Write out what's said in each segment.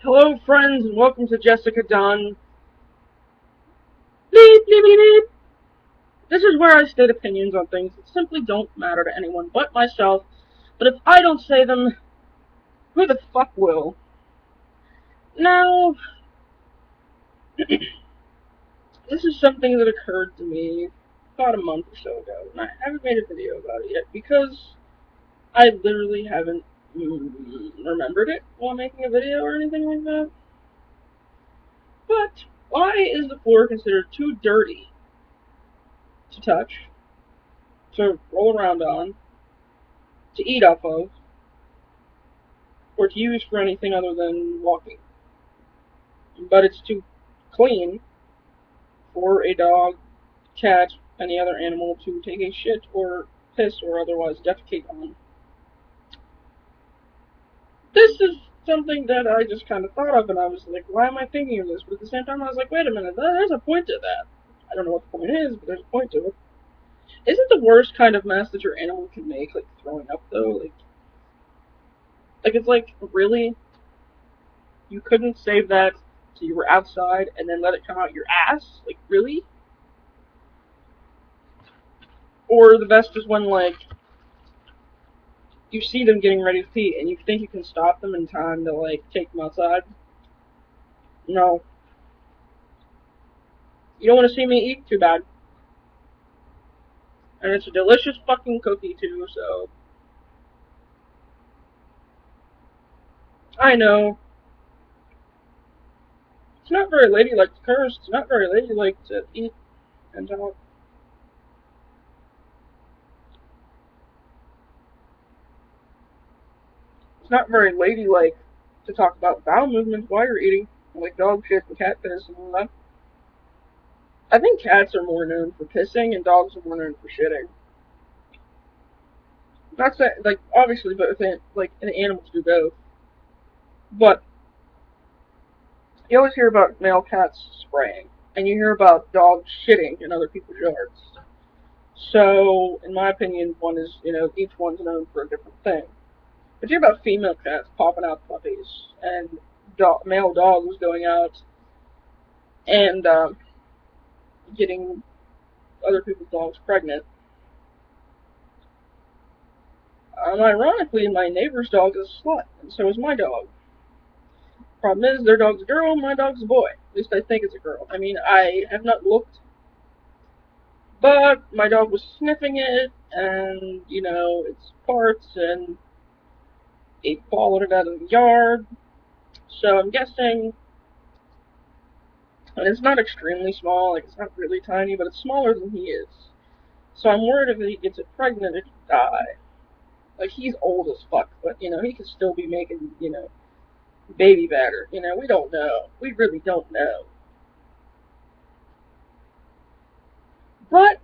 Hello, friends, and welcome to Jessica Dunn. Bleep, bleep, bleep, bleep. This is where I state opinions on things that simply don't matter to anyone but myself. But if I don't say them, who the fuck will? Now, this is something that occurred to me about a month or so ago, and I haven't made a video about it yet because I literally haven't remembered it while making a video or anything like that. But why is the floor considered too dirty to touch, to roll around on, to eat off of, or to use for anything other than walking? But it's too clean for a dog, cat, any other animal to take a shit or piss or otherwise defecate on. This is something that I just kind of thought of, and I was like, why am I thinking of this? But at the same time, I was like, wait a minute, there's a point to that. I don't know what the point is, but there's a point to it. Isn't the worst kind of mess that your animal can make, like, throwing up, though? Like it's like, really? You couldn't save that till you were outside and then let it come out your ass? Like, really? Or the best is when, like, you see them getting ready to pee and you think you can stop them in time to, like, take them outside. No. You don't want to see me eat? Too bad. And it's a delicious fucking cookie, too, so. I know. It's not very ladylike to curse. It's not very ladylike to eat and talk. It's not very ladylike to talk about bowel movements while you're eating, like dog shit and cat piss and all that. I think cats are more known for pissing and dogs are more known for shitting. Not that, like, obviously, but like, and animals do both. But you always hear about male cats spraying, and you hear about dogs shitting in other people's yards. So, in my opinion, one is, each one's known for a different thing. But you hear about female cats popping out puppies, and male dogs going out and getting other people's dogs pregnant. Ironically, my neighbor's dog is a slut, and so is my dog. Problem is, their dog's a girl, my dog's a boy. At least I think it's a girl. I mean, I have not looked, but my dog was sniffing it, and, its parts, and it followed it out of the yard. So I'm guessing, and it's not extremely small, like, it's not really tiny, but it's smaller than he is. So I'm worried if he gets it pregnant, it could die. Like, he's old as fuck, but, he could still be making, baby batter. We don't know. We really don't know. But,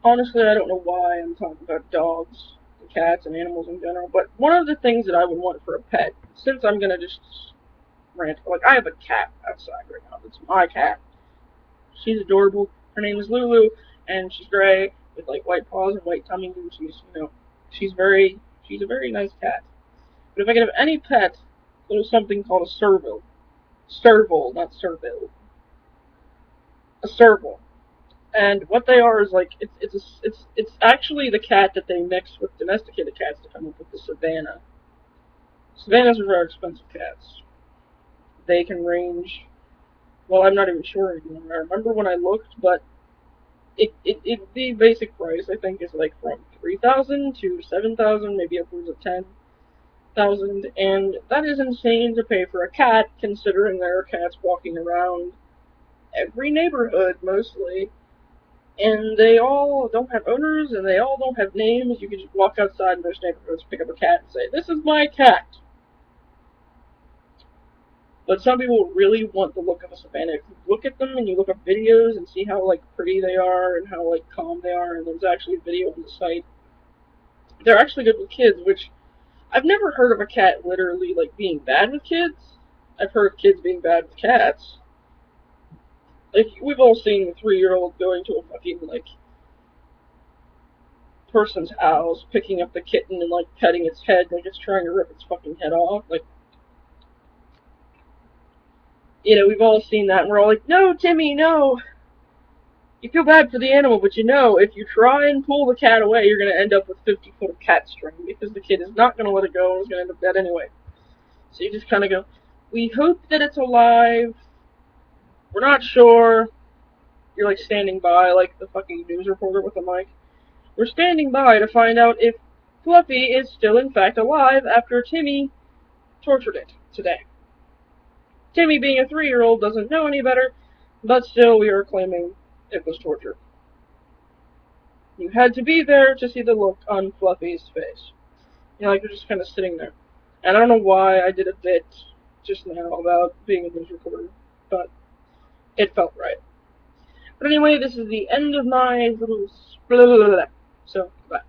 honestly, I don't know why I'm talking about dogs, cats, and animals in general, but one of the things that I would want for a pet, since I'm gonna just rant, like, I have a cat outside right now. It's my cat. She's adorable. Her name is Lulu, and she's gray, with, like, white paws and white tummy, and she's a very nice cat. But if I could have any pet, there's something called a serval. Serval, not servil. A serval. And what they are is, like, it's actually the cat that they mix with domesticated cats to come up with the Savannah. Savannahs are very expensive cats. They can range, well, I'm not even sure anymore. I remember when I looked, but the basic price, I think, is like from 3,000 to 7,000, maybe upwards of 10,000, and that is insane to pay for a cat, considering there are cats walking around every neighborhood, mostly, and they all don't have owners, and they all don't have names. You can just walk outside in most neighborhoods, pick up a cat, and say, "This is my cat." But some people really want the look of a savannah. If you look at them and you look up videos and see how, like, pretty they are and how, like, calm they are, and there's actually a video on the site, they're actually good with kids, which I've never heard of a cat literally, like, being bad with kids. I've heard of kids being bad with cats. Like, we've all seen the 3-year-old going to a fucking, like, person's house, picking up the kitten and, like, petting its head like it's trying to rip its fucking head off. Like, we've all seen that, and we're all like, no, Timmy, no. You feel bad for the animal, but if you try and pull the cat away, you're going to end up with 50 foot of cat string, because the kid is not going to let it go, and is going to end up dead anyway. So you just kind of go, we hope that it's alive. We're not sure. You're like standing by, like the fucking news reporter with a mic. We're standing by to find out if Fluffy is still in fact alive after Timmy tortured it today. Timmy, being a 3-year-old, doesn't know any better, but still we are claiming it was torture. You had to be there to see the look on Fluffy's face. Like you're just kind of sitting there. And I don't know why I did a bit just now about being a news reporter, but it felt right. But anyway, this is the end of my little... So, bye.